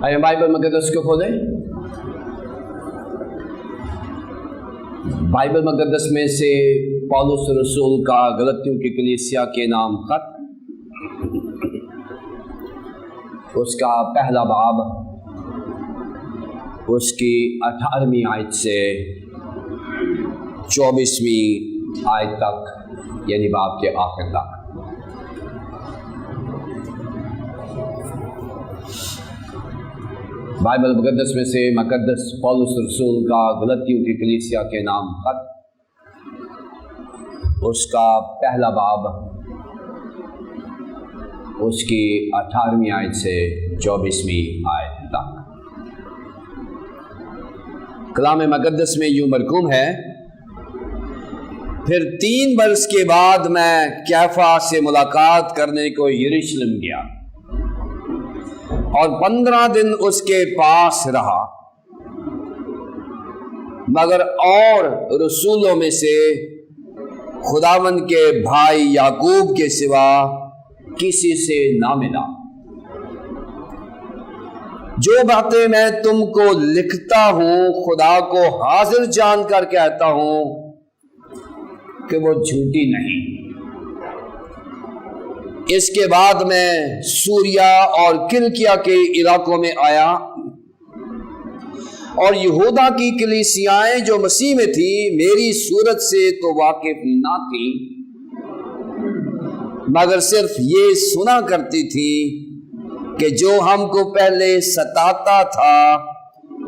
آئے بائبل مقدس کو کھولیں۔ بائبل مقدس میں سے پولس رسول کا غلطیوں کی کلیسیا کے نام خط، اس کا پہلا باب، اس کی 18ویں آیت سے 24ویں آیت تک، یعنی باب کے آخر تک۔ بائبل مقدس میں سے مقدس پولس رسول کا غلطیوں کی کلیسیا کے نام خط، اس کا پہلا باب، اس کی 18ویں آیت سے 24ویں آیت تک۔ کلام مقدس میں یوں مرقوم ہے، پھر 3 برس کے بعد میں کیفا سے ملاقات کرنے کو یروشلم گیا اور 15 دن اس کے پاس رہا، مگر اور رسولوں میں سے خداوند کے بھائی یعقوب کے سوا کسی سے نہ ملا۔ جو باتیں میں تم کو لکھتا ہوں خدا کو حاضر جان کر کہتا ہوں کہ وہ جھوٹی نہیں۔ اس کے بعد میں سوریا اور کلکیا کے علاقوں میں آیا، اور یہودا کی کلیسیائیں جو مسیح میں تھی میری صورت سے تو واقف نہ تھی، مگر صرف یہ سنا کرتی تھی کہ جو ہم کو پہلے ستاتا تھا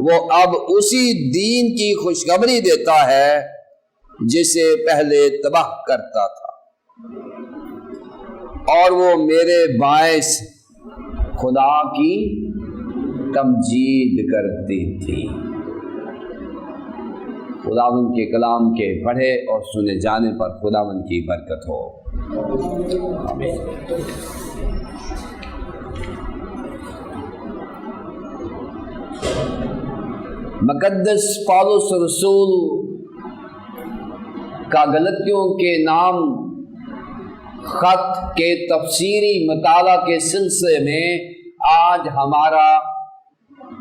وہ اب اسی دین کی خوشخبری دیتا ہے جسے پہلے تباہ کرتا تھا، اور وہ میرے باعث خدا کی تمجید کرتی تھی۔ خداوند کے کلام کے پڑھے اور سنے جانے پر خداوند کی برکت ہو، آمین۔ مقدس پولس رسول کا غلطیوں کے نام خط کے تفسیری مطالعہ کے سلسلے میں آج ہمارا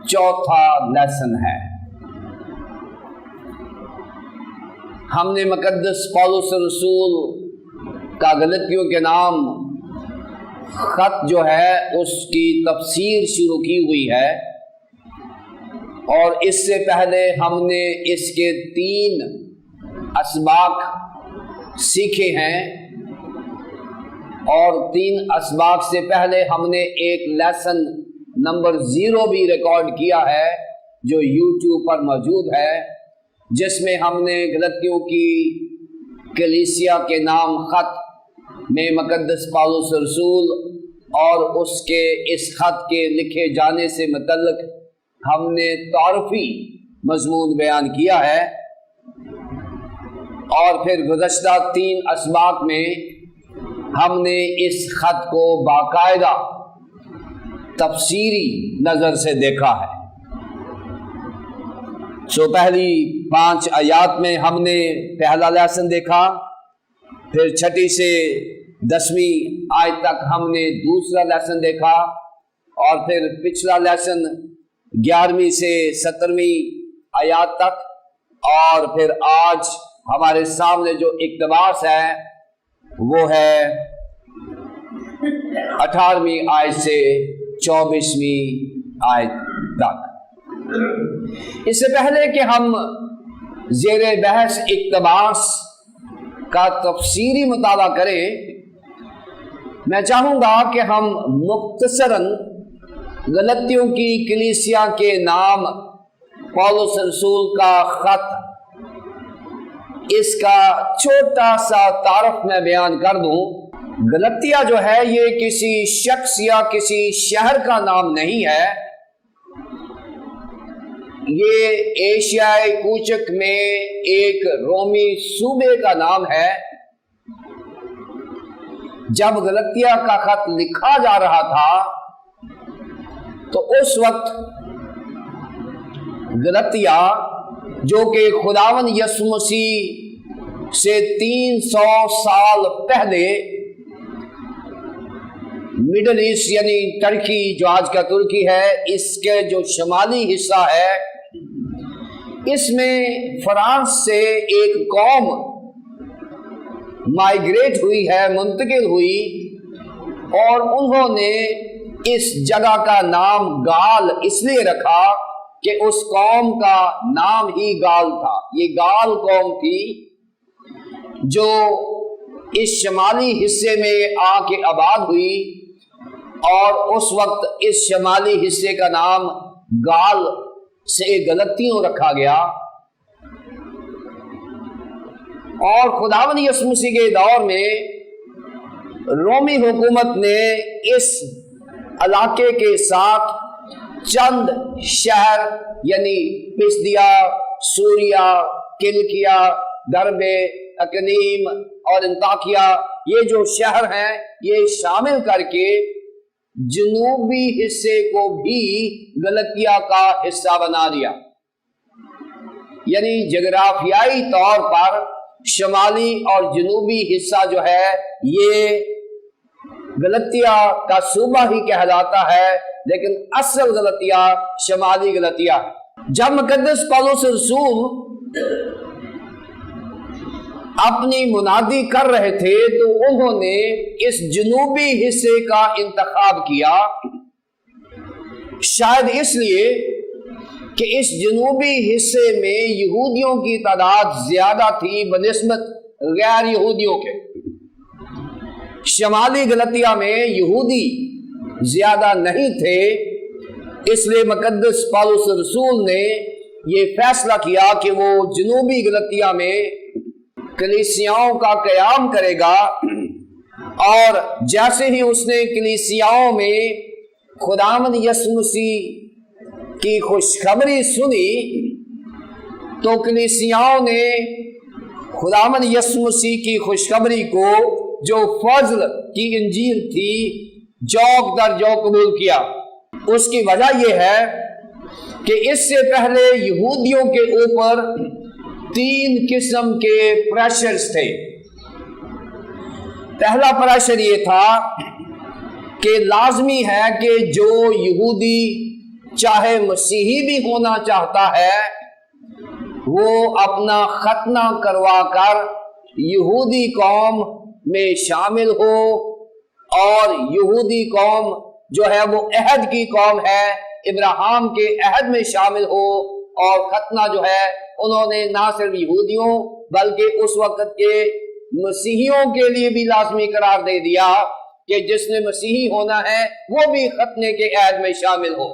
4تھا لیسن ہے۔ ہم نے مقدس پولس رسول کا غلطیوں کے نام خط جو ہے اس کی تفسیر شروع کی ہوئی ہے، اور اس سے پہلے ہم نے اس کے 3 اسباق سیکھے ہیں، اور 3 اسباق سے پہلے ہم نے ایک لیسن نمبر 0 بھی ریکارڈ کیا ہے جو یوٹیوب پر موجود ہے، جس میں ہم نے غلطیوں کی کلیسیا کے نام خط میں مقدس پولس رسول اور اس کے اس خط کے لکھے جانے سے متعلق ہم نے تعارفی مضمون بیان کیا ہے، اور پھر گزشتہ 3 اسباق میں ہم نے اس خط کو باقاعدہ تفسیری نظر سے دیکھا ہے۔ پہلی 5 آیات میں ہم نے پہلا لیسن دیکھا، پھر 6 سے 10ویں آیت تک ہم نے دوسرا لیسن دیکھا، اور پھر پچھلا لیسن 11ویں سے 17ویں آیات تک، اور پھر آج ہمارے سامنے جو اقتباس ہے وہ ہے 18ویں آیت سے 24ویں آیت تک۔ اس سے پہلے کہ ہم زیر بحث اقتباس کا تفسیری مطالعہ کریں، میں چاہوں گا کہ ہم مختصراً غلطیوں کی کلیسیا کے نام پولس رسول کا خط، اس کا چھوٹا سا تعارف میں بیان کر دوں۔ غلطیہ جو ہے یہ کسی شخص یا کسی شہر کا نام نہیں ہے، یہ ایشیائی کوچک میں ایک رومی صوبے کا نام ہے۔ جب غلطیہ کا خط لکھا جا رہا تھا تو اس وقت غلطیہ جو کہ خداوند یسوع مسیح سے 300 سال پہلے مڈل ایسٹ یعنی ترکی جو آج کا ترکی ہے، اس کے جو شمالی حصہ ہے، اس میں فرانس سے ایک قوم مائیگریٹ ہوئی ہے، منتقل ہوئی، اور انہوں نے اس جگہ کا نام گال اس لیے رکھا کہ اس قوم کا نام ہی گال تھا۔ یہ گال قوم تھی جو اس شمالی حصے میں آ کے آباد ہوئی، اور اس وقت اس شمالی حصے کا نام گال سے غلطیوں رکھا گیا، اور خداوند یسوع مسیح کے دور میں رومی حکومت نے اس علاقے کے ساتھ چند شہر یعنی پسدیا، سوریا، کلکیا، دربے، اکنیم اور انطاکیہ، یہ جو شہر ہیں یہ شامل کر کے جنوبی حصے کو بھی غلطیہ کا حصہ بنا دیا۔ یعنی جغرافیائی طور پر شمالی اور جنوبی حصہ جو ہے یہ غلطیہ کا صوبہ ہی کہلاتا ہے، لیکن اصل غلطیہ شمالی غلطیہ ہے۔ جب مقدس پولس رسول اپنی منادی کر رہے تھے تو انہوں نے اس جنوبی حصے کا انتخاب کیا، شاید اس لیے کہ اس جنوبی حصے میں یہودیوں کی تعداد زیادہ تھی بنسبت غیر یہودیوں کے۔ شمالی غلطیہ میں یہودی زیادہ نہیں تھے، اس لیے مقدس پولس رسول نے یہ فیصلہ کیا کہ وہ جنوبی غلطیہ میں کلیسیاؤں کا قیام کرے گا، اور جیسے ہی اس نے کلیسیاؤں میں خداوند یسوع مسیح کی خوشخبری سنی تو کلیسیاؤں نے خداوند یسوع مسیح کی خوشخبری کو جو فضل کی انجیل تھی جوک در جوک قبول کیا۔ اس کی وجہ یہ ہے کہ اس سے پہلے یہودیوں کے اوپر 3 قسم کے پریشرز تھے۔ پہلا پریشر یہ تھا کہ لازمی ہے کہ جو یہودی چاہے مسیحی بھی ہونا چاہتا ہے وہ اپنا ختنہ کروا کر یہودی قوم میں شامل ہو، اور یہودی قوم جو ہے وہ عہد کی قوم ہے، ابراہیم کے عہد میں شامل ہو، اور ختنہ جو ہے انہوں نے نہ صرف یہودیوں بلکہ اس وقت کے مسیحیوں کے لیے بھی لازمی قرار دے دیا کہ جس نے مسیحی ہونا ہے وہ بھی ختنے کے عہد میں شامل ہو۔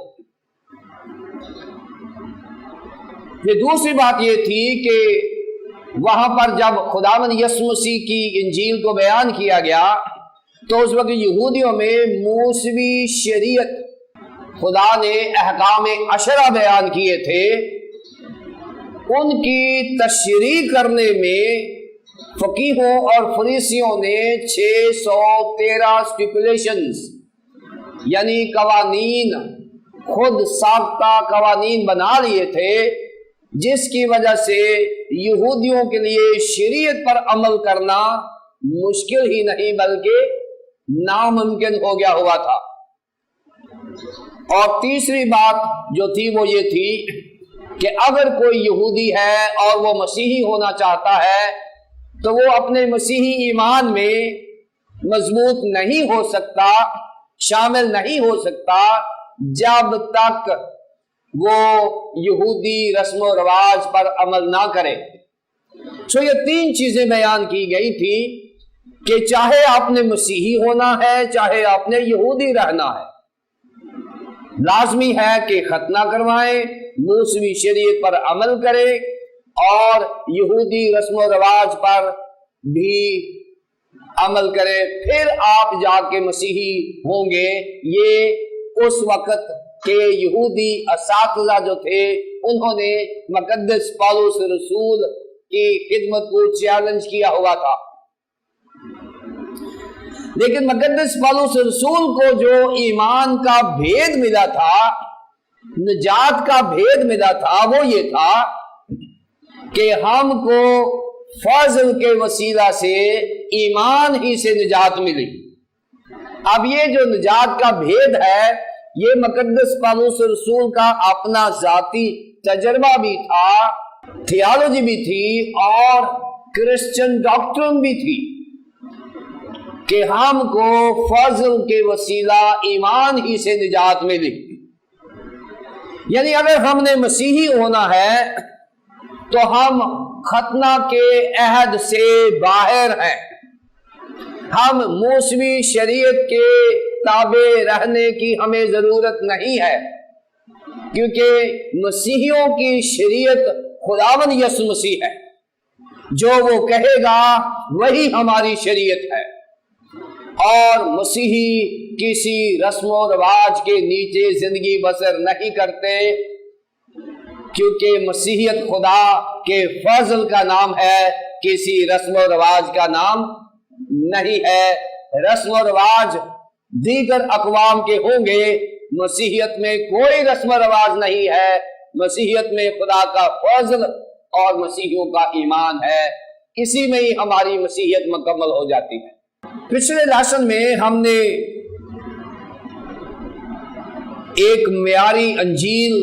پھر دوسری بات یہ تھی کہ وہاں پر جب خداوند یسوع مسیح کی انجیل کو بیان کیا گیا تو اس وقت یہودیوں میں موسوی شریعت خدا نے احکام عشرہ بیان کیے تھے، ان کی تشریح کرنے میں فقیہوں اور فریسیوں نے 613 سٹیپولیشنز یعنی قوانین، خود ساختہ قوانین بنا لیے تھے، جس کی وجہ سے یہودیوں کے لیے شریعت پر عمل کرنا مشکل ہی نہیں بلکہ ناممکن ہو گیا ہوا تھا۔ اور تیسری بات جو تھی وہ یہ تھی کہ اگر کوئی یہودی ہے اور وہ مسیحی ہونا چاہتا ہے تو وہ اپنے مسیحی ایمان میں مضبوط نہیں ہو سکتا، شامل نہیں ہو سکتا جب تک وہ یہودی رسم و رواج پر عمل نہ کرے۔ سو یہ 3 چیزیں بیان کی گئی تھی کہ چاہے آپ نے مسیحی ہونا ہے چاہے آپ نے یہودی رہنا ہے، لازمی ہے کہ ختنہ کروائیں، موسوی شریعت پر عمل کریں اور یہودی رسم و رواج پر بھی عمل کریں، پھر آپ جا کے مسیحی ہوں گے۔ یہ اس وقت کے یہودی اساتذہ جو تھے انہوں نے مقدس پولس رسول کی خدمت کو چیلنج کیا ہوا تھا، لیکن مقدس پولس رسول کو جو ایمان کا بھید ملا تھا، نجات کا بھید ملا تھا، وہ یہ تھا کہ ہم کو فضل کے وسیلہ سے ایمان ہی سے نجات ملی۔ اب یہ جو نجات کا بھید ہے یہ مقدس پالوس رسول کا اپنا ذاتی تجربہ بھی تھا، تھیالوجی بھی تھی اور کرسچن ڈاکٹرن بھی تھی کہ ہم کو فضل کے وسیلہ ایمان ہی سے نجات ملی۔ یعنی اگر ہم نے مسیحی ہونا ہے تو ہم ختنہ کے عہد سے باہر ہیں، ہم موسمی شریعت کے تابع رہنے کی ہمیں ضرورت نہیں ہے، کیونکہ مسیحیوں کی شریعت خداوند یسوع مسیح ہے، جو وہ کہے گا وہی ہماری شریعت ہے، اور مسیحی کسی رسم و رواج کے نیچے زندگی بسر نہیں کرتے، کیونکہ مسیحیت خدا کے فضل کا نام ہے، کسی رسم و رواج کا نام نہیں ہے۔ رسم و رواج دیگر اقوام کے ہوں گے، مسیحیت میں کوئی رسم و رواج نہیں ہے، مسیحیت میں خدا کا فضل اور مسیحیوں کا ایمان ہے، اسی میں ہی ہماری مسیحیت مکمل ہو جاتی ہے۔ پچھلے لیسن میں ہم نے ایک معیاری انجیل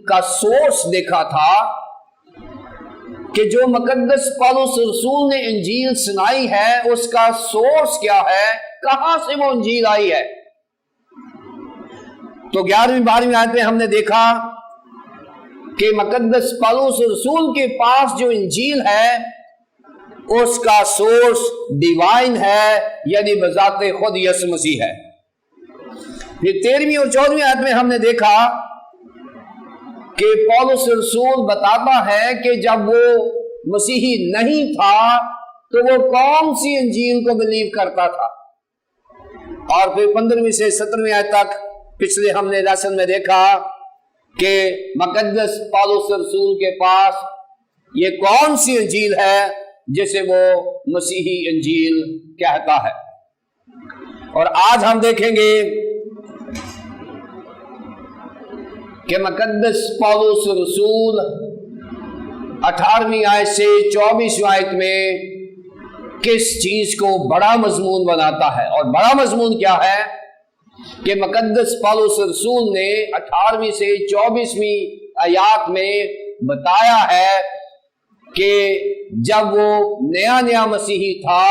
کا سورس دیکھا تھا کہ جو مقدس پالوس رسول نے انجیل سنائی ہے اس کا سورس کیا ہے، کہاں سے وہ انجیل آئی ہے۔ تو 11ویں 12ویں آیت میں ہم نے دیکھا کہ مقدس پالوس رسول کے پاس جو انجیل ہے اس کا سورس ڈیوائن ہے، یعنی بذات خود یسوع مسیح ہے۔ پھر 13ویں اور 14ویں آیت میں ہم نے دیکھا کہ پالوس رسول بتاتا ہے کہ جب وہ مسیحی نہیں تھا تو وہ کون سی انجیل کو بلیو کرتا تھا، اور پھر 15ویں سے 17ویں آیت تک پچھلے ہم نے لیسن میں دیکھا کہ مقدس پالوس رسول کے پاس یہ کون سی انجیل ہے جسے وہ مسیحی انجیل کہتا ہے۔ اور آج ہم دیکھیں گے کہ مقدس پالوس رسول 18ویں آیت سے 24ویں آیت میں کس چیز کو بڑا مضمون بناتا ہے، اور بڑا مضمون کیا ہے کہ مقدس پالوس رسول نے 18ویں سے 24ویں آیات میں بتایا ہے کہ جب وہ نیا مسیحی تھا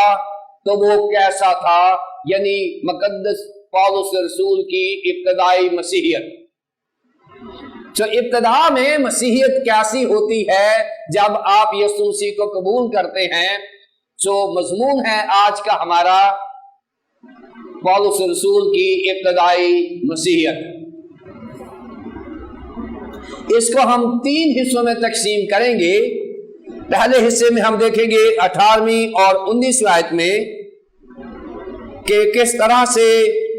تو وہ کیسا تھا، یعنی مقدس پالوس رسول کی ابتدائی مسیحیت۔ تو ابتدا میں مسیحیت کیسی ہوتی ہے جب آپ یسوع مسیح کو قبول کرتے ہیں، جو مضمون ہے آج کا ہمارا پالوس رسول کی ابتدائی مسیحیت۔ اس کو ہم 3 حصوں میں تقسیم کریں گے۔ پہلے حصے میں ہم دیکھیں گے 18ویں اور 19ویں آیت میں کہ کس طرح سے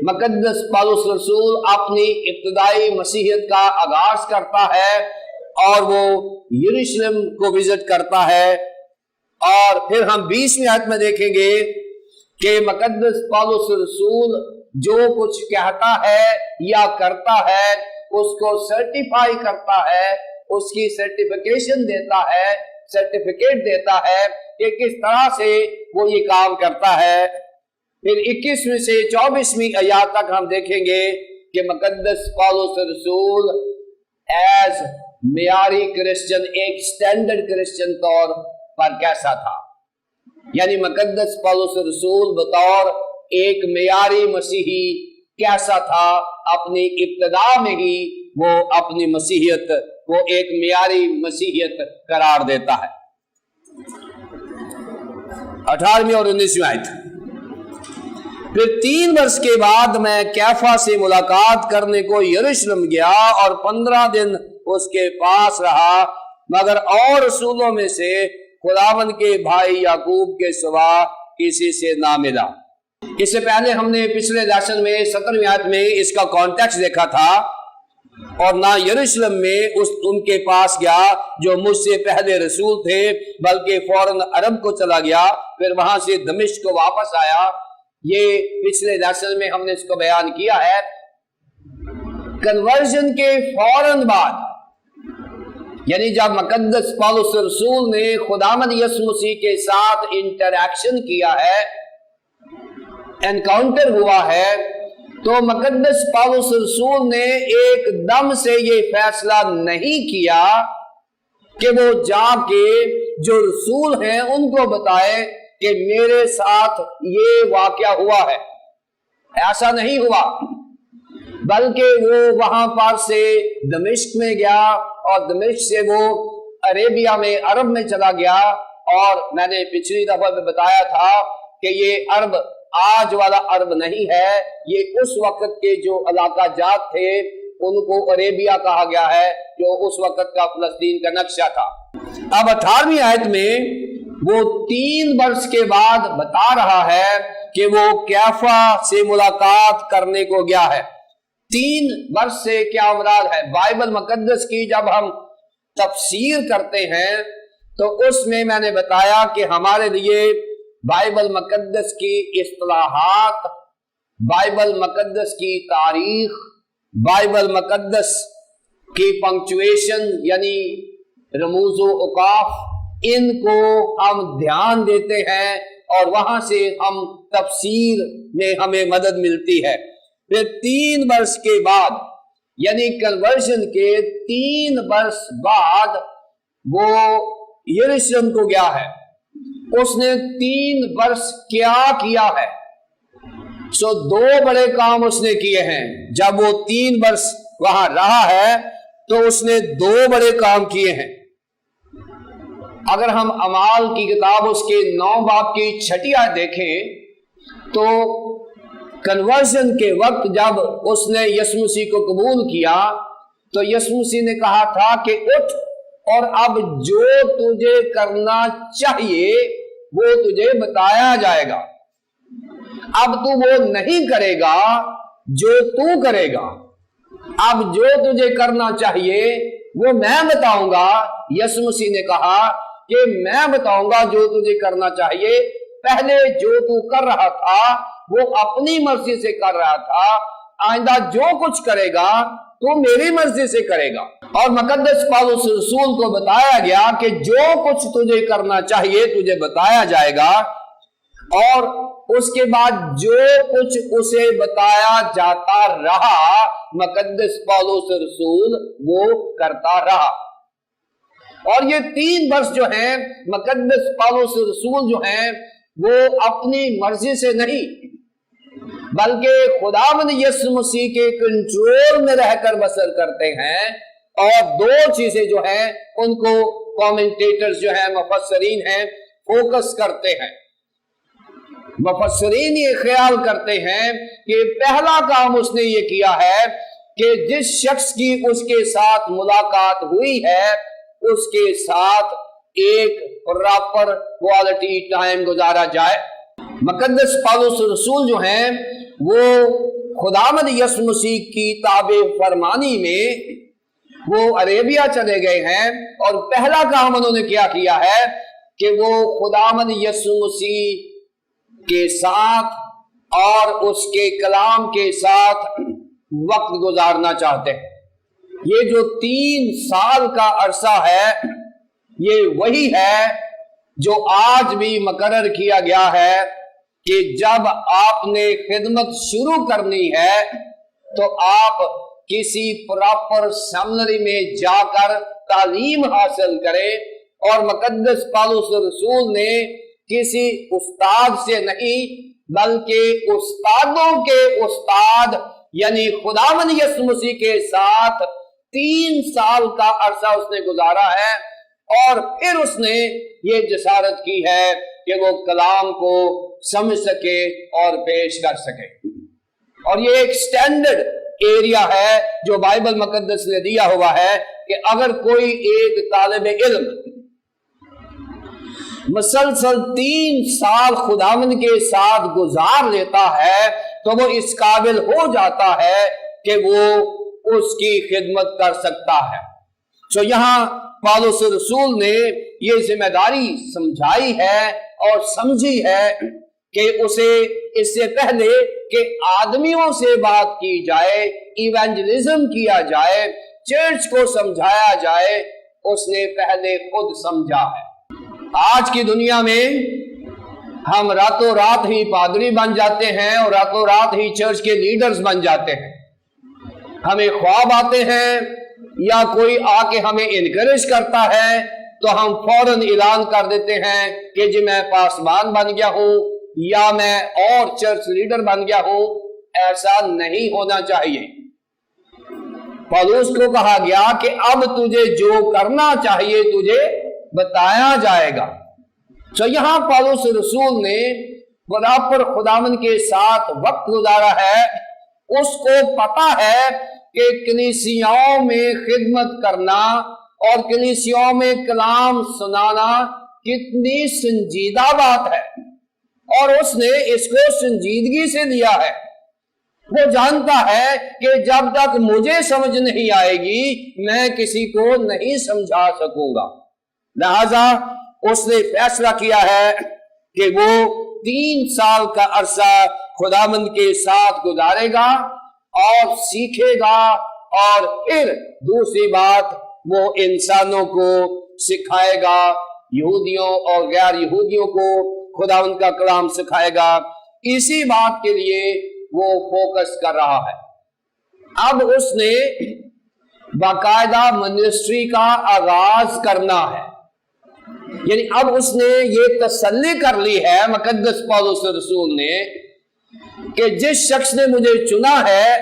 مقدس پالوس رسول اپنی ابتدائی مسیحیت کا آغاز کرتا ہے اور وہ یروشلم کو وزٹ کرتا ہے، اور پھر ہم 20ویں آیت میں دیکھیں گے کہ مقدس پالوس رسول جو کچھ کہتا ہے یا کرتا ہے اس کو سرٹیفائی کرتا ہے، اس کی سرٹیفیکیشن دیتا ہے، سرٹیفکیٹ دیتا ہے کہ کس طرح سے وہ یہ کام کرتا ہے۔ پھر 21ویں سے 24ویں آیات تک ہم دیکھیں گے کہ مقدس پالوس رسول ایز معیاری کرسچن، ایک سٹینڈرڈ کرسچن طور پر کیسا تھا، یعنی مقدس پالوس رسول بطور ایک معیاری مسیحی کیسا تھا۔ اپنی ابتدا میں ہی وہ اپنی مسیحیت کو ایک معیاری مسیحیت قرار دیتا ہے۔ 18ویں اور 19ویں آیت۔ پھر 3 برس کے بعد میں کیفا سے ملاقات کرنے کو یروشلم گیا اور 15 دن اس کے پاس رہا، مگر اور رسولوں میں سے خداوند کے بھائی یعقوب کے سوا کسی سے نہ ملا۔ اس سے پہلے ہم نے پچھلے لیسن میں 17ویں آیت میں اس کا کانٹیکسٹ دیکھا تھا، اور نہ یروشلم میں ان کے پاس گیا جو مجھ سے پہلے رسول تھے، بلکہ فوراً عرب کو چلا گیا، پھر وہاں سے دمشق کو واپس آیا۔ یہ پچھلے لیسن میں ہم نے اس کو بیان کیا ہے۔ کنورژن کے فوراً بعد، یعنی جب مقدس پالوس رسول نے خداوند یسوع مسیح کے ساتھ انٹریکشن کیا ہے، انکاؤنٹر ہوا ہے، تو مقدس پالوس رسول نے ایک دم سے یہ فیصلہ نہیں کیا کہ وہ جا کے جو رسول ہیں ان کو بتائے کہ میرے ساتھ یہ واقعہ ہوا ہے. ایسا نہیں ہوا، بلکہ وہ وہاں پر سے دمشق میں گیا اور دمشق سے وہ عربیہ میں، عرب میں چلا گیا. اور میں نے پچھلی دفعہ میں بتایا تھا کہ یہ عرب آج والا عرب نہیں ہے، یہ اس وقت کے جو علاقہ جات تھے ان کو عربیہ کہا گیا ہے، جو اس وقت کا فلسطین کا نقشہ تھا. اب 18ویں آیت میں وہ 3 برس کے بعد بتا رہا ہے کہ وہ کیفا سے ملاقات کرنے کو گیا ہے. 3 برس سے کیا مراد ہے؟ بائبل مقدس کی جب ہم تفسیر کرتے ہیں تو اس میں نے بتایا کہ ہمارے لیے بائبل مقدس کی اصطلاحات، بائبل مقدس کی تاریخ، بائبل مقدس کی پنکچویشن یعنی رموز و اوقاف، ان کو ہم دھیان دیتے ہیں اور وہاں سے ہم تفسیر میں ہمیں مدد ملتی ہے. پھر 3 برس کے بعد یعنی کنورژن کے 3 برس بعد وہ یروشلم کو گیا ہے. اس نے 3 برس کیا کیا ہے؟ 2 بڑے کام اس نے کیے ہیں. جب وہ 3 برس وہاں رہا ہے تو اس نے 2 بڑے کام کیے ہیں. اگر ہم اعمال کی کتاب اس کے 9 باب کی 6 آیت دیکھیں تو کنورژن کے وقت جب اس نے یسوع مسیح کو قبول کیا تو یسوع مسیح نے کہا تھا کہ اٹھ اور اب جو تجھے کرنا چاہیے وہ تجھے بتایا جائے گا. اب تو وہ نہیں کرے گا جو تو کرے گا، اب جو تجھے کرنا چاہیے وہ میں بتاؤں گا. یسوع مسیح نے کہا کہ میں بتاؤں گا جو تجھے کرنا چاہیے. پہلے جو تو کر رہا تھا وہ اپنی مرضی سے کر رہا تھا، آئندہ جو کچھ کرے گا تو میری مرضی سے کرے گا. اور مقدس پالوس رسول کو بتایا گیا کہ جو کچھ تجھے کرنا چاہیے تجھے بتایا جائے گا. اور اس کے بعد جو کچھ اسے بتایا جاتا رہا مقدس پالوس رسول وہ کرتا رہا. اور یہ 3 برس جو ہیں مقدس پالوس رسول جو ہیں وہ اپنی مرضی سے نہیں بلکہ خداوند یسوع مسیح کے کنٹرول میں رہ کر بسر کرتے ہیں. اور 2 چیزیں جو ہیں ان کو کومنٹیٹرز جو ہیں، مفسرین ہیں، فوکس کرتے ہیں. مفسرین یہ خیال کرتے ہیں کہ پہلا کام اس نے یہ کیا ہے کہ جس شخص کی اس کے ساتھ ملاقات ہوئی ہے اس کے ساتھ ایک پراپر کوالٹی ٹائم گزارا جائے. مقدس پالوس رسول جو ہیں وہ خداوند یسوع مسیح کی تابع فرمانی میں وہ عربیہ چلے گئے ہیں اور پہلا کام انہوں نے کیا ہے کہ وہ خداوند یسوع مسیح کے ساتھ اور اس کے کلام کے ساتھ وقت گزارنا چاہتے ہیں. یہ جو 3 سال کا عرصہ ہے یہ وہی ہے جو آج بھی مقرر کیا گیا ہے کہ جب آپ نے خدمت شروع کرنی ہے تو آپ کسی پراپر سیمنری میں جا کر تعلیم حاصل کریں. اور مقدس پالوس رسول نے کسی استاد سے نہیں بلکہ استادوں کے استاد یعنی خداوند یسوع مسیح کے ساتھ 3 سال کا عرصہ اس نے گزارا ہے. اور پھر اس نے یہ جسارت کی ہے کہ وہ کلام کو سمجھ سکے اور پیش کر سکے. اور یہ ایک سٹینڈرڈ ایریا ہے جو بائبل مقدس نے دیا ہوا ہے کہ اگر کوئی ایک طالب علم مسلسل 3 سال خداوند کے ساتھ گزار لیتا ہے تو وہ اس قابل ہو جاتا ہے کہ وہ اس کی خدمت کر سکتا ہے. تو یہاں پالوس رسول نے یہ ذمہ داری سمجھائی ہے اور سمجھی ہے کہ اسے اس سے پہلے کہ آدمیوں سے بات کی جائے، ایونجلزم کیا جائے، چرچ کو سمجھایا جائے، اس نے پہلے خود سمجھا ہے. آج کی دنیا میں ہم راتوں رات ہی پادری بن جاتے ہیں اور راتوں رات ہی چرچ کے لیڈرز بن جاتے ہیں. ہمیں خواب آتے ہیں یا کوئی آ کے ہمیں انکریج کرتا ہے تو ہم فوراً اعلان کر دیتے ہیں کہ جی میں پاسبان بن گیا ہوں یا میں اور چرچ لیڈر بن گیا ہوں. ایسا نہیں ہونا چاہیے. پولس کو کہا گیا کہ اب تجھے جو کرنا چاہیے تجھے بتایا جائے گا. تو یہاں پولس رسول نے خدا پر خداوند کے ساتھ وقت گزارا ہے. اس کو پتا ہے کہ کلیسیاؤں میں خدمت کرنا اور کلیسیاؤں میں کلام سنانا کتنی سنجیدہ بات ہے اور اس نے اس کو سنجیدگی سے لیا ہے. وہ جانتا ہے کہ جب تک مجھے سمجھ نہیں آئے گی میں کسی کو نہیں سمجھا سکوں گا. لہذا اس نے فیصلہ کیا ہے کہ وہ 3 سال کا عرصہ خداوند کے ساتھ گزارے گا اور سیکھے گا اور پھر دوسری بات وہ انسانوں کو سکھائے گا, یہودیوں اور غیر یہودیوں کو خداوند کا کلام سکھائے گا. اسی بات کے لیے وہ فوکس کر رہا ہے. اب اس نے باقاعدہ منسٹری کا آغاز کرنا ہے. یعنی اب اس نے یہ تسلی کر لی ہے مقدس پولس رسول نے کہ جس شخص نے مجھے چنا ہے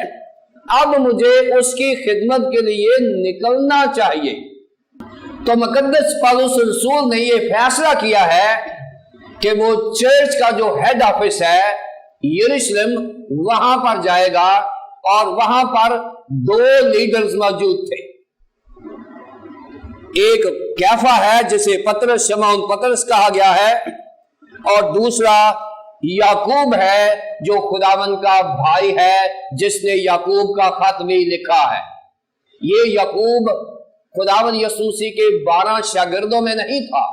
اب مجھے اس کی خدمت کے لیے نکلنا چاہیے. تو مقدس پولس رسول نے یہ فیصلہ کیا ہے کہ وہ چرچ کا جو ہیڈ آفس ہے یروشلم وہاں پر جائے گا اور وہاں پر 2 لیڈرز موجود تھے. ایک کیفا ہے جسے پطرس شمعون پطرس کہا گیا ہے اور دوسرا یعقوب ہے جو خداوند کا بھائی ہے جس نے یعقوب کا خط بھی لکھا ہے. یہ یعقوب خداوند یسوع مسیح کے 12 شاگردوں میں نہیں تھا.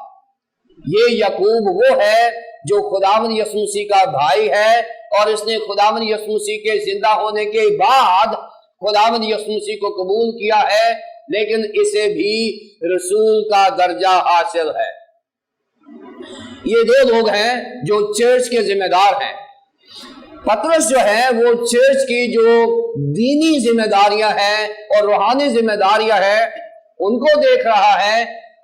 یہ یعقوب وہ ہے جو خداوند یسوع مسیح کا بھائی ہے اور اس نے خداوند یسوع مسیح کے زندہ ہونے کے بعد خداوند یسوع مسیح کو قبول کیا ہے لیکن اسے بھی رسول کا درجہ حاصل ہے. یہ 2 لوگ ہیں جو چرچ کے ذمہ دار ہیں. پطرس جو ہے وہ چرچ کی جو دینی ذمہ داریاں ہیں اور روحانی ذمہ داریاں ہیں ان کو دیکھ رہا ہے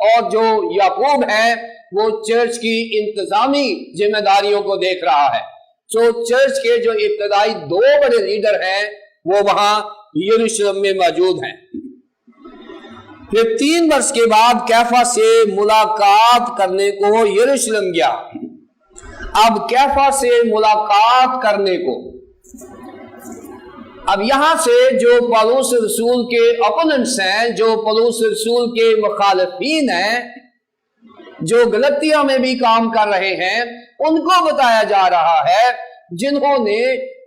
اور جو یعقوب ہے وہ چرچ کی انتظامی ذمہ داریوں کو دیکھ رہا ہے. سو چرچ کے جو ابتدائی 2 بڑے لیڈر ہیں وہ وہاں یروشلم میں موجود ہیں. پھر 3 برس کے بعد کیفا سے ملاقات کرنے کو یروشلم گیا. اب کیفا سے ملاقات کرنے کو اب یہاں سے جو پولس رسول کے اپوننٹس ہیں, جو پولس رسول کے مخالفین ہیں, جو غلطیہ میں بھی کام کر رہے ہیں, ان کو بتایا جا رہا ہے جنہوں نے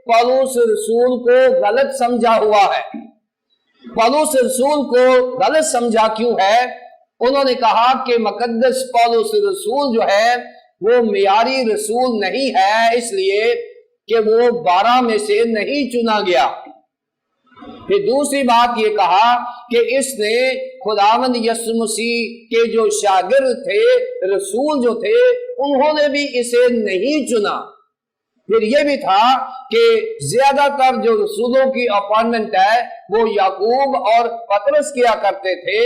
پولس رسول کو غلط سمجھا ہوا ہے. پولس رسول کو غلط سمجھا کیوں ہے؟ انہوں نے کہا کہ مقدس پولس رسول جو ہے وہ معیاری رسول نہیں ہے اس لیے کہ وہ 12 میں سے نہیں چنا گیا. پھر دوسری بات یہ کہا کہ اس نے خداوند یسوع مسیح کے جو شاگرد تھے, رسول جو تھے, انہوں نے بھی اسے نہیں چنا. پھر یہ بھی تھا کہ زیادہ تر جو رسولوں کی اپوائنٹمنٹ ہے وہ یعقوب اور پطرس کیا کرتے تھے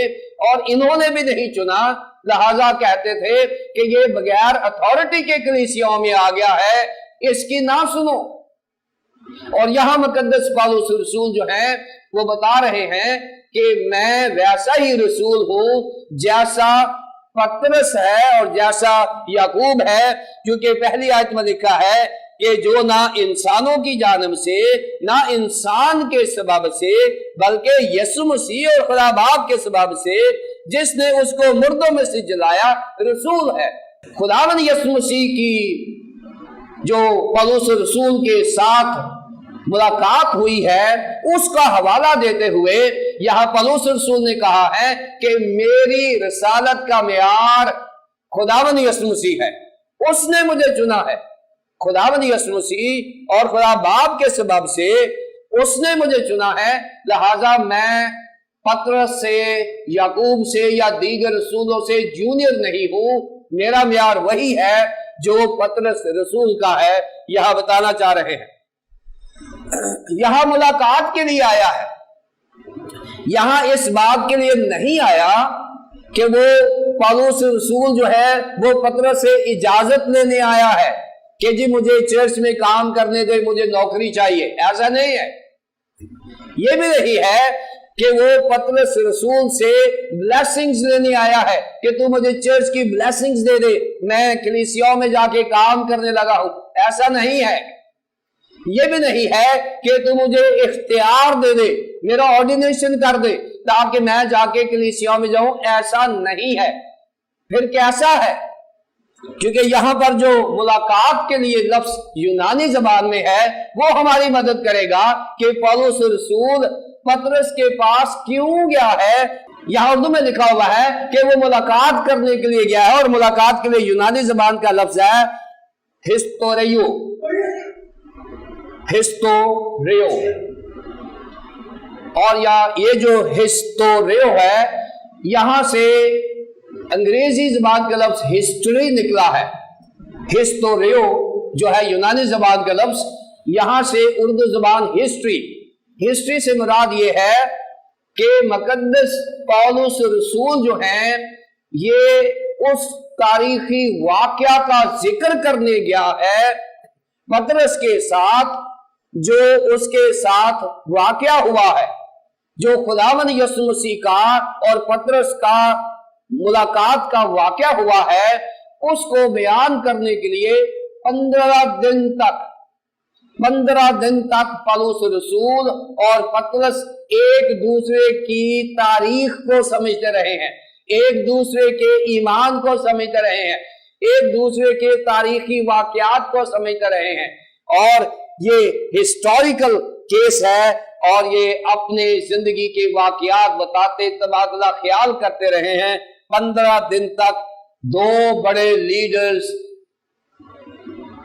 اور انہوں نے بھی نہیں چنا, لہذا کہتے تھے کہ یہ بغیر اتھارٹی کے کلیسیاؤں میں آ گیا ہے, اس کی نہ سنو. اور یہاں مقدس پولس رسول جو ہیں وہ بتا رہے ہیں کہ میں ویسا ہی رسول ہوں جیسا پطرس ہے اور جیسا یعقوب ہے, کیونکہ پہلی آیت میں لکھا ہے کہ جو نہ انسانوں کی جانب سے نہ انسان کے سبب سے بلکہ یسوع مسیح اور خدا باپ کے سبب سے جس نے اس کو مردوں میں سے جلایا رسول ہے. خداوند یسوع مسیح کی جو پولس رسول کے ساتھ ملاقات ہوئی ہے اس کا حوالہ دیتے ہوئے یہاں پولس رسول نے کہا ہے کہ میری رسالت کا معیار خداوند یسوع مسیح ہے, اس نے مجھے چنا ہے. خداوند یسوع مسیح اور خدا باپ کے سبب سے اس نے مجھے چنا ہے, لہذا میں پطرس سے, یعقوب سے یا دیگر رسولوں سے جونیئر نہیں ہوں. میرا معیار وہی ہے جو پطرس رسول کا ہے یہاں بتانا چاہ رہے ہیں۔ یہاں ملاقات کے لیے آیا ہے، یہاں اس بات کے لیے نہیں آیا کہ وہ پالوس رسول جو ہے وہ پطرس سے اجازت لینے آیا ہے کہ جی مجھے چرچ میں کام کرنے دے، مجھے نوکری چاہیے، ایسا نہیں ہے۔ یہ بھی نہیں ہے کہ وہ پطرس رسول سے بلیسنگز لینے آیا ہے کہ تو مجھے چرچ کی بلیسنگز دے دے، میں کلیسیوں میں جا کے کام کرنے لگا ہوں، ایسا نہیں ہے۔ یہ بھی نہیں ہے کہ تو مجھے اختیار دے دے، میرا آرڈینیشن کر دے تاکہ میں جا کے کلیسیوں میں جاؤں، ایسا نہیں ہے۔ پھر کیسا ہے؟ کیونکہ یہاں پر جو ملاقات کے لیے لفظ یونانی زبان میں ہے وہ ہماری مدد کرے گا کہ پولس رسول پطرس کے پاس کیوں گیا ہے۔ یہاں اردو میں لکھا ہوا ہے کہ وہ ملاقات کرنے کے لیے گیا ہے، اور ملاقات کے لیے یونانی زبان کا لفظ ہے ہسٹوریو، ہسٹوریو، اور یہ جو ہسٹوریو ہے یہاں سے انگریزی زبان کا لفظ ہسٹری نکلا ہے۔ ہسٹوریو جو ہے یونانی زبان کا لفظ، یہاں سے اردو زبان ہسٹری، ہسٹری سے مراد یہ ہے کہ مقدس پولس رسول جو ہیں یہ اس تاریخی واقعہ کا ذکر کرنے گیا ہے پطرس کے ساتھ، جو اس کے ساتھ واقعہ ہوا ہے، جو خداوند یسوع مسیح کا اور پطرس کا ملاقات کا واقعہ ہوا ہے، اس کو بیان کرنے کے لیے 15 دن تک پولس رسول اور پطرس ایک دوسرے کی تاریخ کو سمجھتے رہے ہیں، ایک دوسرے کے ایمان کو سمجھتے رہے ہیں، ایک دوسرے کے تاریخی واقعات کو سمجھتے رہے ہیں، اور یہ ہسٹوریکل کیس ہے، اور یہ اپنے زندگی کے واقعات بتاتے تبادلہ خیال کرتے رہے ہیں۔ 15 دن تک دو بڑے لیڈرز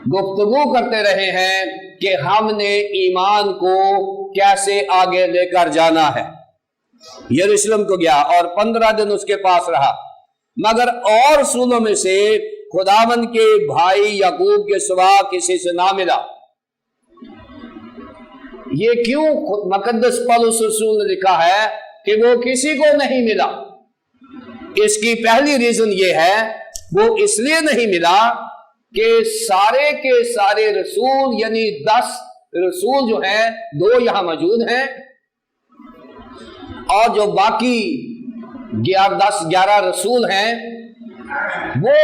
گفتگو کرتے رہے ہیں کہ ہم نے ایمان کو کیسے آگے لے کر جانا ہے۔ یروشلم کو گیا اور 15 دن اس کے پاس رہا، مگر اور رسولوں میں سے خداوند کے بھائی یعقوب کے سوا کسی سے نہ ملا۔ یہ کیوں مقدس پولس رسول نے لکھا ہے کہ وہ کسی کو نہیں ملا؟ اس کی پہلی ریزن یہ ہے، وہ اس لیے نہیں ملا کہ سارے کے سارے رسول یعنی 10 رسول جو ہیں 2 یہاں موجود ہیں، اور جو باقی 11 رسول ہیں وہ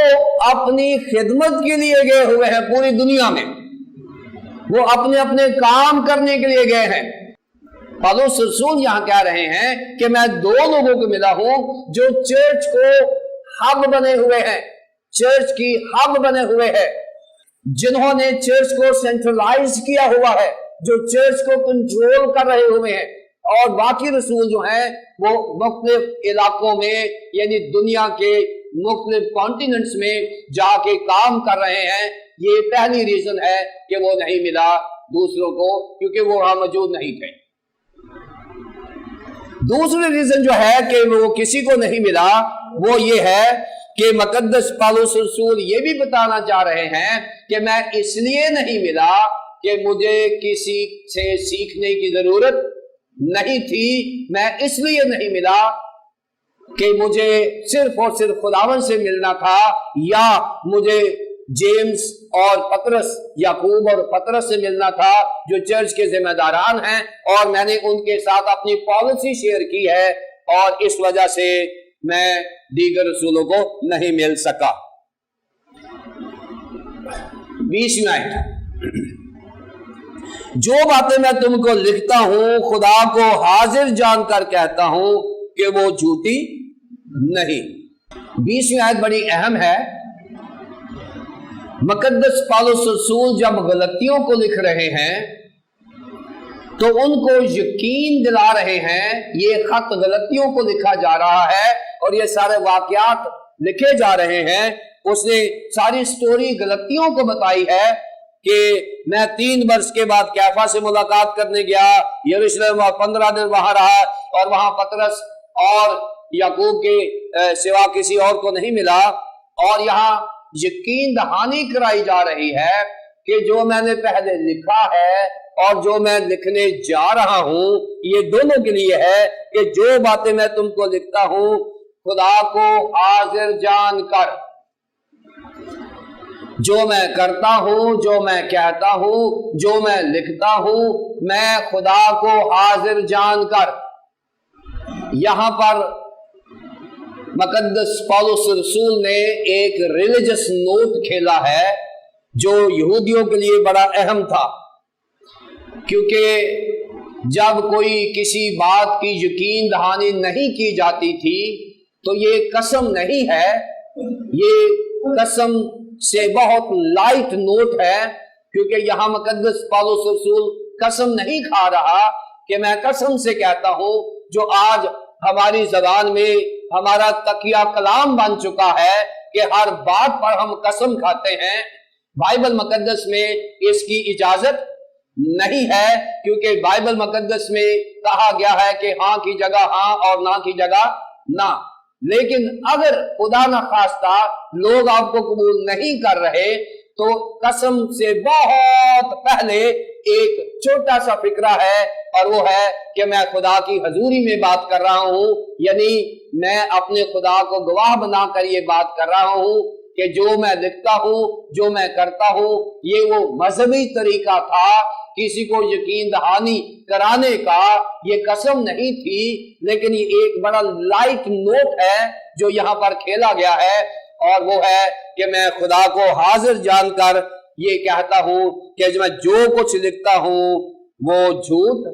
اپنی خدمت کے لیے گئے ہوئے ہیں پوری دنیا میں، وہ اپنے اپنے کام کرنے کے لیے گئے ہیں۔ پولس رسول یہاں کہہ رہے ہیں کہ میں 2 لوگوں کو ملا ہوں جو چرچ کو ہب بنے ہوئے ہیں، چرچ کی ہب بنے ہوئے ہیں، جنہوں نے چرچ کو سینٹرلائز کیا ہوا ہے، جو چرچ کو کنٹرول کر رہے ہوئے ہیں، اور باقی رسول جو ہیں وہ مختلف علاقوں میں یعنی دنیا کے مختلف کانٹیننٹس میں جا کے کام کر رہے ہیں۔ یہ پہلی ریزن ہے کہ وہ نہیں ملا دوسروں کو، کیونکہ وہ وہاں موجود نہیں تھے۔ دوسری ریزن جو ہے کہ وہ کسی کو نہیں ملا وہ یہ ہے کہ مقدس پولس رسول یہ بھی بتانا چاہ رہے ہیں کہ میں اس لیے نہیں ملا کہ مجھے کسی سے سیکھنے کی ضرورت نہیں تھی، میں اس لیے نہیں ملا کہ مجھے صرف اور صرف خداوند سے ملنا تھا، یا مجھے جیمز اور پطرس، یعقوب اور پطرس سے ملنا تھا جو چرچ کے ذمہ داران ہیں، اور میں نے ان کے ساتھ اپنی پالیسی شیئر کی ہے، اور اس وجہ سے میں دیگر رسولوں کو نہیں مل سکا۔ 20 آیت، جو باتیں میں تم کو لکھتا ہوں خدا کو حاضر جان کر کہتا ہوں کہ وہ جھوٹی نہیں۔ 20 آیت بڑی اہم ہے۔ مقدس پولس رسول جب غلطیوں کو لکھ رہے ہیں تو ان کو یقین دلا رہے ہیں، یہ خط غلطیوں کو لکھا جا رہا ہے اور یہ سارے واقعات لکھے جا رہے ہیں۔ اس نے ساری سٹوری غلطیوں کو بتائی ہے کہ میں 3 برس کے بعد کیفا سے ملاقات کرنے گیا یروشلم، اور 15 دن وہاں رہا، اور وہاں پطرس اور یعقوب کے سوا کسی اور کو نہیں ملا، اور یہاں یقین دہانی کرائی جا رہی ہے کہ جو میں نے پہلے لکھا ہے اور جو میں لکھنے جا رہا ہوں یہ دونوں کے لیے ہے کہ جو باتیں میں تم کو لکھتا ہوں خدا کو حاضر جان کر، جو میں کرتا ہوں، جو میں کہتا ہوں، جو میں لکھتا ہوں، میں خدا کو حاضر جان کر۔ یہاں پر مقدس پولس رسول نے ایک ریلیجس نوٹ کھیلا ہے جو یہودیوں کے لیے بڑا اہم تھا، کیونکہ جب کوئی کسی بات کی یقین دہانی نہیں کی جاتی تھی تو یہ قسم نہیں ہے، یہ قسم سے بہت لائٹ نوٹ ہے، کیونکہ یہاں مقدس پولس رسول قسم نہیں کھا رہا کہ میں قسم سے کہتا ہوں، جو آج ہماری زبان میں ہمارا تکیہ کلام بن چکا ہے کہ ہر بات پر ہم قسم کھاتے ہیں۔ بائبل مقدس میں اس کی اجازت نہیں ہے، کیونکہ بائبل مقدس میں کہا گیا ہے کہ ہاں کی جگہ ہاں اور نہ کی جگہ نہ۔ لیکن اگر خدا نہ خواستہ لوگ آپ کو قبول نہیں کر رہے تو قسم سے بہت پہلے ایک چھوٹا سا فقرہ ہے، اور وہ ہے کہ میں خدا کی حضوری میں بات کر رہا ہوں، یعنی میں اپنے خدا کو گواہ بنا کر یہ بات کر رہا ہوں کہ جو میں لکھتا ہوں، جو میں کرتا ہوں، یہ وہ مذہبی طریقہ تھا، کسی کو یقین دہانی کرانے کا یہ قسم نہیں تھی، لیکن یہ ایک بڑا لائٹ نوٹ ہے جو یہاں پر کھیلا گیا ہے، اور وہ ہے کہ میں خدا کو حاضر جان کر یہ کہتا ہوں کہ میں جو کچھ لکھتا ہوں وہ جھوٹ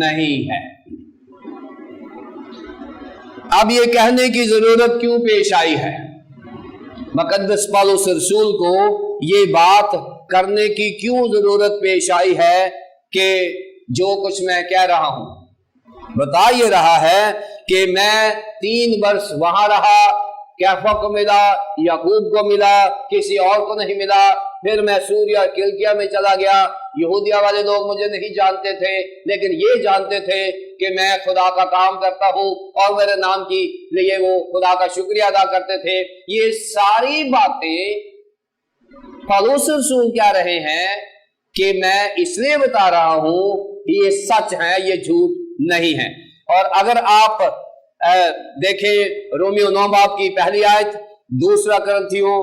نہیں ہے۔ اب یہ کہنے کی ضرورت کیوں پیش آئی ہے؟ مقدس پولس رسول کو یہ بات کرنے کی کیوں ضرورت پیش آئی ہے کہ جو کچھ میں کہہ رہا ہوں؟ بتا یہ رہا ہے کہ میں 3 برس وہاں رہا، کیفا کو ملا، یعقوب کو ملا، کسی اور کو نہیں ملا، پھر میں سوریا کلکیا میں چلا گیا، یہودیہ والے لوگ مجھے نہیں جانتے تھے، لیکن یہ جانتے تھے کہ میں خدا کا کام کرتا ہوں اور میرے نام کی لیے وہ خدا کا شکریہ ادا کرتے تھے۔ یہ ساری باتیں پولس رسول کہہ رہے ہیں کہ میں اس لیے بتا رہا ہوں یہ سچ ہے، یہ جھوٹ نہیں ہے۔ اور اگر آپ دیکھیں رومیو 9 باب کی پہلی آیت، دوسرا کرنتھیوں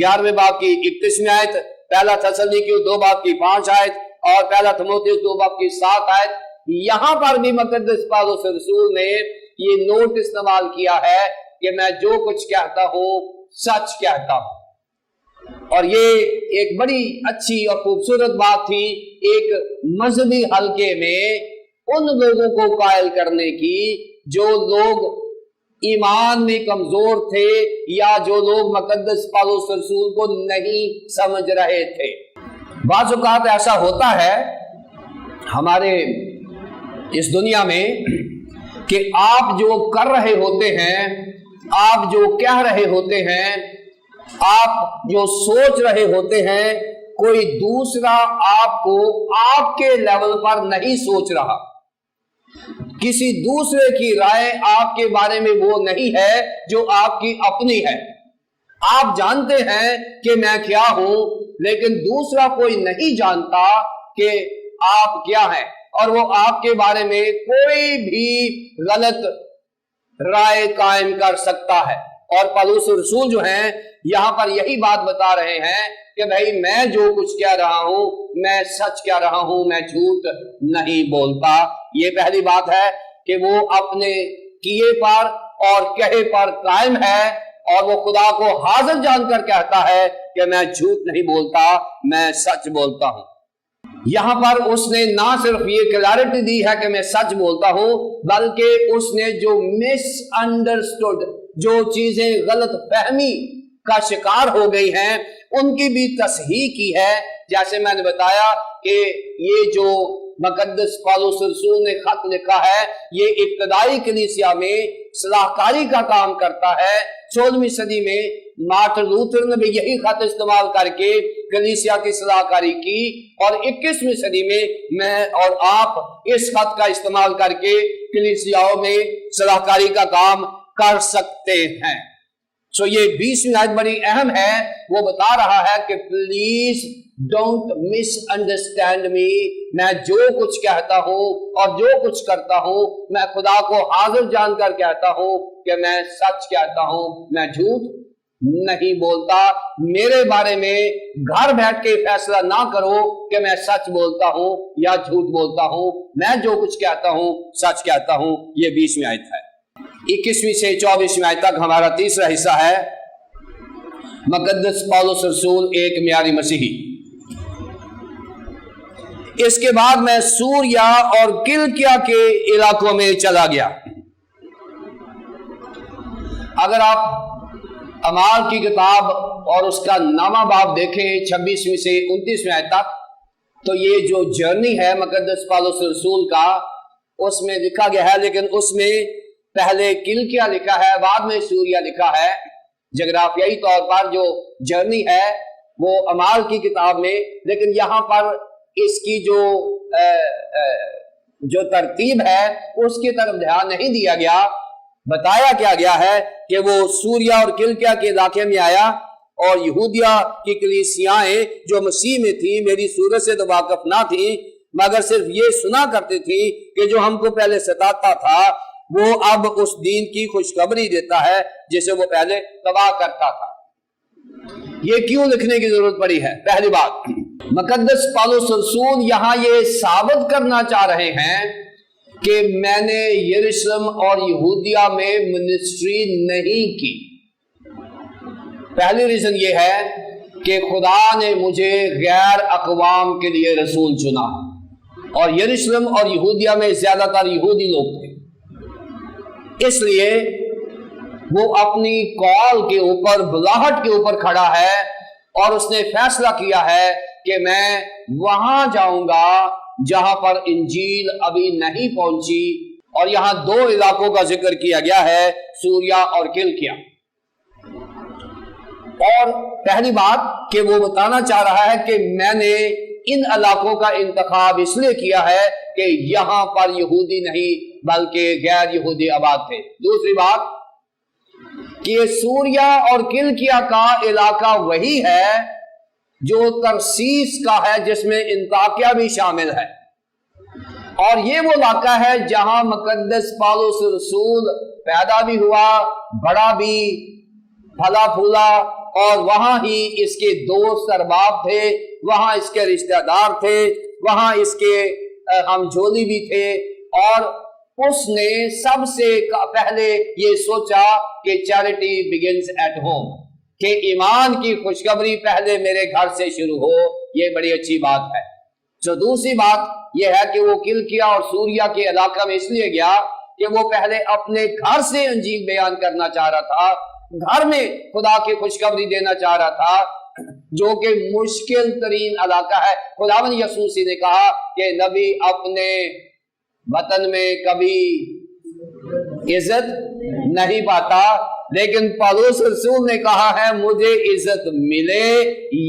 11 باب کی 31 آیت، پہلا تسلنیکیوں 2 باب کی 5 آیت اور پہلا تیموتھیوس 2 باب کی 7 آیت، یہاں پر بھی مقدس پولس رسول نے یہ نوٹ استعمال کیا ہے کہ میں جو کچھ کہتا ہوں سچ کہتا ہوں۔ اور یہ ایک بڑی اچھی اور خوبصورت بات تھی ایک مذہبی حلقے میں ان لوگوں کو قائل کرنے کی جو لوگ ایمان میں کمزور تھے یا جو لوگ مقدس پولس رسول کو نہیں سمجھ رہے تھے۔ بعض اوقات ایسا ہوتا ہے ہمارے اس دنیا میں کہ آپ جو کر رہے ہوتے ہیں، آپ جو کہہ رہے ہوتے ہیں، آپ جو سوچ رہے ہوتے ہیں، کوئی دوسرا آپ کو آپ کے لیول پر نہیں سوچ رہا، کسی دوسرے کی رائے آپ کے بارے میں وہ نہیں ہے جو آپ کی اپنی ہے۔ آپ جانتے ہیں کہ میں کیا ہوں، لیکن دوسرا کوئی نہیں جانتا کہ آپ کیا ہیں، اور وہ آپ کے بارے میں کوئی بھی غلط رائے قائم کر سکتا ہے۔ اور پولس رسول جو ہیں یہاں پر یہی بات بتا رہے ہیں کہ بھائی میں جو کچھ کہہ رہا ہوں میں سچ کہہ رہا ہوں، میں جھوٹ نہیں بولتا۔ یہ پہلی بات ہے کہ وہ اپنے کیے پر اور کہے پر قائم ہے، اور وہ خدا کو حاضر جان کر کہتا ہے کہ میں جھوٹ نہیں بولتا، میں سچ بولتا ہوں۔ یہاں پر اس نے نہ صرف یہ کلیئرٹی دی ہے کہ میں سچ بولتا ہوں، بلکہ اس نے جو مس انڈرسٹوڈ، جو چیزیں غلط فہمی کا شکار ہو گئی ہیں ان کی بھی تصحیح کی ہے۔ جیسے میں نے بتایا کہ یہ جو مقدس پولس رسول نے خط لکھا ہے یہ ابتدائی کلیسیا میں صلاح کاری کا کام کرتا ہے۔ 16ویں صدی میں مارٹن لوتھر نے بھی یہی خط استعمال کر کے کلیسیا کی صلاح کاری کی، اور 21ویں صدی میں میں اور آپ اس خط کا استعمال کر کے کلیسیاؤں میں صلاح کاری کا کام کر سکتے ہیں۔ سو یہ 20ویں آیت بڑی اہم ہے. وہ بتا رہا ہے کہ please don't miss understand me. میں جو کچھ کہتا ہوں اور جو کچھ کرتا ہوں میں خدا کو حاضر جان کر کہتا ہوں کہ میں سچ کہتا ہوں, میں جھوٹ نہیں بولتا. میرے بارے میں گھر بیٹھ کے فیصلہ نہ کرو کہ میں سچ بولتا ہوں یا جھوٹ بولتا ہوں. میں جو کچھ کہتا ہوں سچ کہتا ہوں. یہ 20ویں آیت ہے. 21ویں سے 24ویں آیت تک ہمارا تیسرا حصہ ہے مقدس پولس رسول ایک معیاری مسیحی. اس کے بعد میں سوریا اور کلکیا کے علاقوں میں چلا گیا. اگر آپ اعمال کی کتاب اور اس کا نامہ باب دیکھیں 26ویں سے 29ویں آیت تک, تو یہ جو جرنی ہے مقدس پولس رسول کا اس میں لکھا گیا ہے, لیکن اس میں پہلے کلکیا لکھا ہے, بعد میں سوریا لکھا ہے. جغرافیائی طور پر جو جرنی ہے وہ اعمال کی کتاب میں, لیکن یہاں پر اس کی جو ترتیب ہے اس کی طرف دھیان نہیں دیا گیا. بتایا کیا گیا ہے کہ وہ سوریا اور کلکیا کے علاقے میں آیا اور یہودیہ کی کلیسیائیں جو مسیح میں تھیں میری صورت سے تو واقف نہ تھیں, مگر صرف یہ سنا کرتے تھی کہ جو ہم کو پہلے ستاتا تھا وہ اب اس دین کی خوشخبری دیتا ہے جسے وہ پہلے تباہ کرتا تھا. یہ کیوں لکھنے کی ضرورت پڑی ہے؟ پہلی بات, مقدس پولس رسول یہاں یہ ثابت کرنا چاہ رہے ہیں کہ میں نے یروشلم اور یہودیہ میں منسٹری نہیں کی. پہلی ریزن یہ ہے کہ خدا نے مجھے غیر اقوام کے لیے رسول چنا, اور یروشلم اور یہودیہ میں زیادہ تر یہودی لوگ تھے. اس لیے وہ اپنی کال کے اوپر, بلاہٹ کے اوپر کھڑا ہے اور اس نے فیصلہ کیا ہے کہ میں وہاں جاؤں گا جہاں پر انجیل ابھی نہیں پہنچی. اور یہاں 2 علاقوں کا ذکر کیا گیا ہے, سوریا اور کلکیا. اور پہلی بات کہ وہ بتانا چاہ رہا ہے کہ میں نے ان علاقوں کا انتخاب اس لیے کیا ہے کہ یہاں پر یہودی نہیں بلکہ غیر یہودی آباد تھے. دوسری بات کہ سوریا اور کلکیا کا علاقہ وہی ہے جو ترسیس کا ہے جس میں انطاکیہ بھی شامل ہے, اور یہ وہ علاقہ ہے جہاں مقدس پولس رسول پیدا بھی ہوا, بڑا بھی, پھلا پھولا, اور وہاں ہی اس کے دوست ارباب تھے, وہاں اس کے رشتہ دار تھے, وہاں اس کے ہم جھولی بھی تھے. اور اس نے سب سے پہلے یہ سوچا کہ چیریٹی بگنز ایٹ ہوم, کہ ایمان کی خوشخبری پہلے میرے گھر سے شروع ہو. یہ بڑی اچھی بات ہے. جو دوسری بات یہ ہے کہ وہ کلکیا اور سوریا کے علاقہ میں اس لیے گیا کہ وہ پہلے اپنے گھر سے انجیل بیان کرنا چاہ رہا تھا, گھر میں خدا کی خوشخبری دینا چاہ رہا تھا, جو کہ مشکل ترین علاقہ ہے. خداوند یسوع مسیح نے کہا کہ نبی اپنے وطن میں کبھی عزت نہیں پاتا, لیکن پولس رسول نے کہا ہے مجھے عزت ملے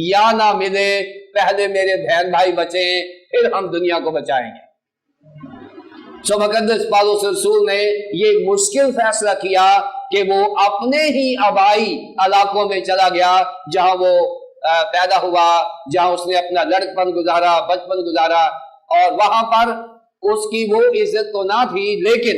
یا نہ ملے, پہلے میرے بہن بھائی بچیں پھر ہم دنیا کو بچائیں گے. سو مقدس پولس رسول نے یہ مشکل فیصلہ کیا کہ وہ اپنے ہی آبائی علاقوں میں چلا گیا جہاں وہ پیدا ہوا, جہاں اس نے اپنا لڑکپن گزارا, بچپن گزارا, اور وہاں پر اس کی وہ عزت تو نہ تھی, لیکن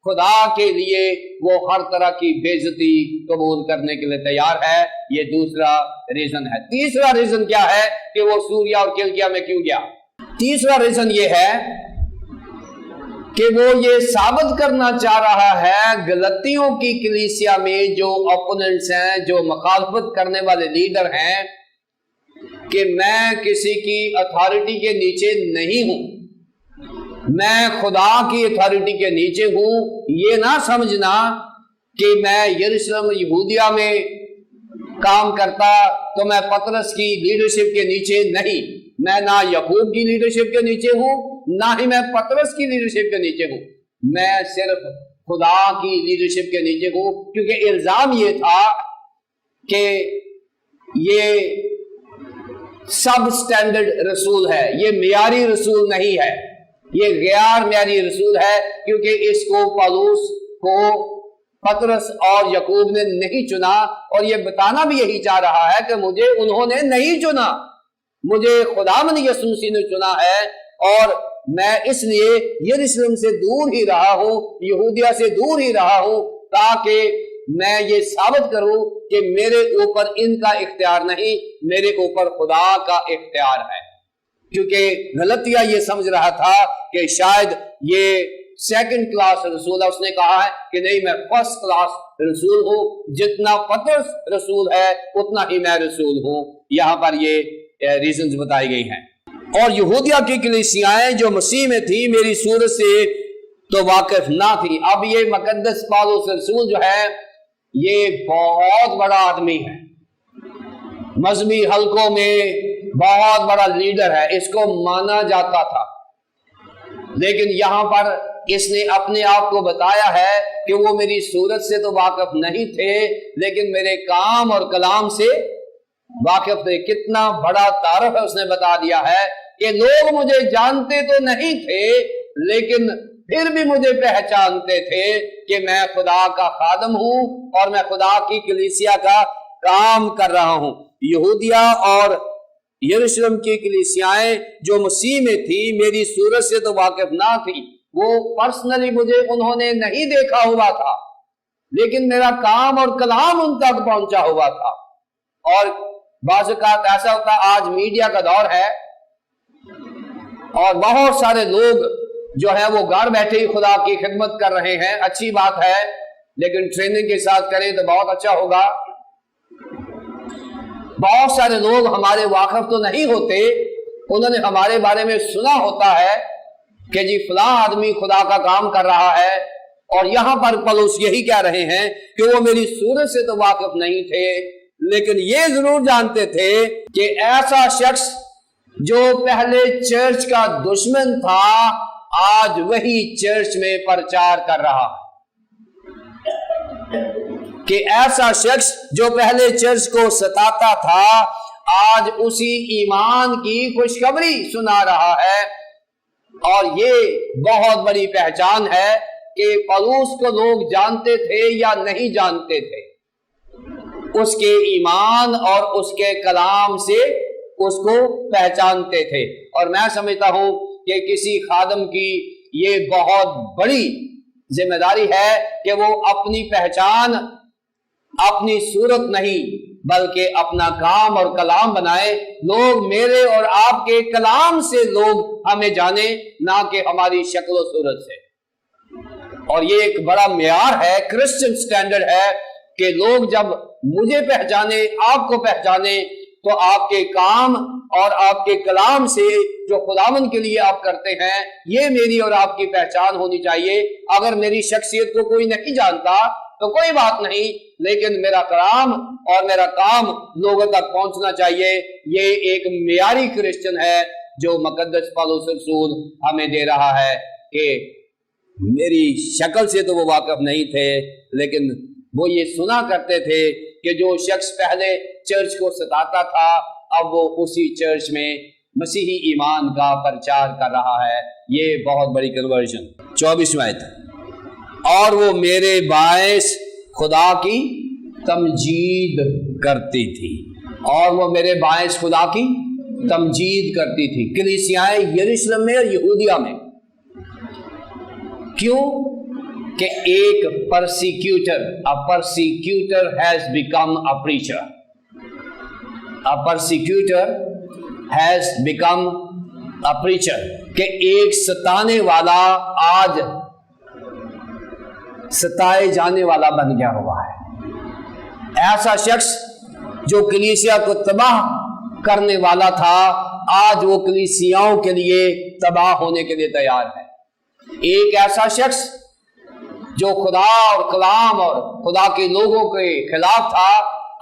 خدا کے لیے وہ ہر طرح کی بے عزتی قبول کرنے کے لیے تیار ہے. یہ دوسرا ریزن ہے. تیسرا ریزن کیا ہے کہ وہ سوریا اور کلکیا میں کیوں گیا؟ تیسرا ریزن یہ ہے کہ وہ یہ ثابت کرنا چاہ رہا ہے غلطیوں کی کلیسیا میں جو اپوننٹس ہیں, جو مخالفت کرنے والے لیڈر ہیں, کہ میں کسی کی اتھارٹی کے نیچے نہیں ہوں, میں خدا کی اتھارٹی کے نیچے ہوں. یہ نہ سمجھنا کہ میں یروشلم یہودیہ میں کام کرتا تو میں پطرس کی لیڈرشپ کے نیچے نہیں, میں نہ یعقوب کی لیڈرشپ کے نیچے ہوں, نہ ہی میں پطرس کی لیڈرشپ کے نیچے ہوں, میں صرف خدا کی لیڈرشپ کے نیچے ہوں. کیونکہ الزام یہ تھا کہ یہ سب سٹینڈرڈ رسول ہے, یہ معیاری رسول نہیں ہے, یہ غیر معیاری رسول ہے, کیونکہ اس کو پولس کو پطرس اور یعقوب نے نہیں چنا، اور یہ بتانا بھی یہی چاہ رہا ہے کہ مجھے انہوں نے نہیں چنا، مجھے خداوند یسوع مسیح نے چنا ہے، اور میں اس لیے یروشلم سے دور ہی رہا ہوں، یہودیہ سے دور ہی رہا ہوں، تاکہ میں یہ ثابت کروں کہ میرے اوپر ان کا اختیار نہیں، میرے اوپر خدا کا اختیار ہے۔ کیونکہ غلطیہ یہ سمجھ رہا تھا کہ شاید یہ سیکنڈ کلاس رسول ہے، اس نے کہا ہے کہ نہیں، میں فرسٹ کلاس رسول ہوں، جتنا پطرس رسول ہے اتنا ہی میں رسول ہوں۔ یہاں پر یہ ریزنز بتائی گئی ہیں۔ اور یہودیہ کی کلیسیائیں جو مسیح میں تھی میری صورت سے تو واقف نہ تھی۔ اب یہ مقدس پالوس رسول جو ہے یہ بہت بڑا آدمی ہے، مذہبی حلقوں میں بہت بڑا لیڈر ہے، اس کو مانا جاتا تھا، لیکن یہاں پر اس نے اپنے آپ کو بتایا ہے کہ وہ میری صورت سے تو واقف نہیں تھے، لیکن میرے کام اور کلام سے واقف تھے۔ کتنا بڑا تعارف ہے، اس نے بتا دیا ہے کہ لوگ مجھے جانتے تو نہیں تھے، لیکن پھر بھی مجھے پہچانتے تھے کہ میں خدا کا خادم ہوں اور میں خدا کی کلیسیا کا کام کر رہا ہوں۔ یہودیہ اور یروشلم کی کلیسیائیں جو مسیح میں تھی میری صورت سے تو واقف نہ تھی، وہ پرسنلی مجھے انہوں نے نہیں دیکھا ہوا تھا، لیکن میرا کام اور کلام ان تک پہنچا ہوا تھا۔ اور بعض اوقات ایسا ہوتا، آج میڈیا کا دور ہے اور بہت سارے لوگ جو ہے وہ گھر بیٹھے ہی خدا کی خدمت کر رہے ہیں، اچھی بات ہے، لیکن ٹریننگ کے ساتھ کریں تو بہت اچھا ہوگا۔ بہت سارے لوگ ہمارے واقف تو نہیں ہوتے، انہوں نے ہمارے بارے میں سنا ہوتا ہے کہ جی فلاں آدمی خدا کا کام کر رہا ہے، اور یہاں پر پولس یہی کہہ رہے ہیں کہ وہ میری صورت سے تو واقف نہیں تھے، لیکن یہ ضرور جانتے تھے کہ ایسا شخص جو پہلے چرچ کا دشمن تھا آج وہی چرچ میں پرچار کر رہا ہے، کہ ایسا شخص جو پہلے چرچ کو ستاتا تھا آج اسی ایمان کی خوشخبری سنا رہا ہے۔ اور یہ بہت بڑی پہچان ہے کہ پولس کو لوگ جانتے تھے یا نہیں جانتے تھے، اس کے ایمان اور اس کے کلام سے اس کو پہچانتے تھے۔ اور میں سمجھتا ہوں کہ کسی خادم کی یہ بہت بڑی ذمہ داری ہے کہ وہ اپنی پہچان اپنی صورت نہیں بلکہ اپنا کام اور کلام بنائے، لوگ میرے اور آپ کے کلام سے لوگ ہمیں جانے، نہ کہ ہماری شکل و صورت سے۔ اور یہ ایک بڑا معیار ہے، کرسچن سٹینڈرڈ ہے کہ لوگ جب مجھے پہچانے، آپ کو پہچانے، تو آپ کے کام اور آپ کے کلام سے جو خداوند کے لیے آپ کرتے ہیں یہ میری اور آپ کی پہچان ہونی چاہیے۔ اگر میری شخصیت کو کوئی نہیں جانتا تو کوئی بات نہیں، لیکن میرا کلام اور میرا کام لوگوں تک پہنچنا چاہیے۔ یہ ایک معیاری کرسچن ہے جو مقدس پولس رسول ہمیں دے رہا ہے کہ میری شکل سے تو وہ واقف نہیں تھے، لیکن وہ یہ سنا کرتے تھے کہ جو شخص پہلے چرچ کو ستاتا تھا اب وہ اسی چرچ میں مسیحی ایمان کا پرچار کر رہا ہے۔ یہ بہت بڑی کنورژن۔ 24 آیت، اور وہ میرے باعث خدا کی تمجید کرتی تھی، اور وہ میرے باعث خدا کی تمجید کرتی تھی۔ کلیسیائیں یروشلم میں اور یہودیہ میں، کیوں کہ ایک پرسیکیوٹر has become a preacher. A persecutor has become a preacher. کہ ایک ستانے والا آج ستائے جانے والا بن گیا ہوا ہے۔ ایسا شخص جو کلیسیا کو تباہ کرنے والا تھا آج وہ کلیسیاؤں کے لیے تباہ ہونے کے لیے تیار ہے۔ ایک ایسا شخص جو خدا اور کلام اور خدا کے لوگوں کے خلاف تھا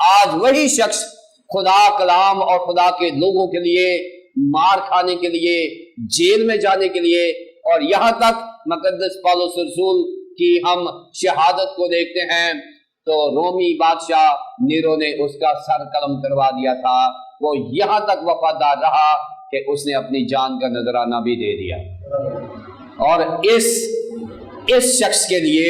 آج وہی شخص خدا، کلام اور خدا کے لوگوں کے لیے مار کھانے کے لیے، جیل میں جانے کے لیے، اور یہاں تک مقدس پولس رسول کی ہم شہادت کو دیکھتے ہیں تو رومی بادشاہ نیرو نے اس کا سر قلم کروا دیا تھا، وہ یہاں تک وفادار رہا کہ اس نے اپنی جان کا نذرانہ بھی دے دیا۔ اور اس شخص کے لیے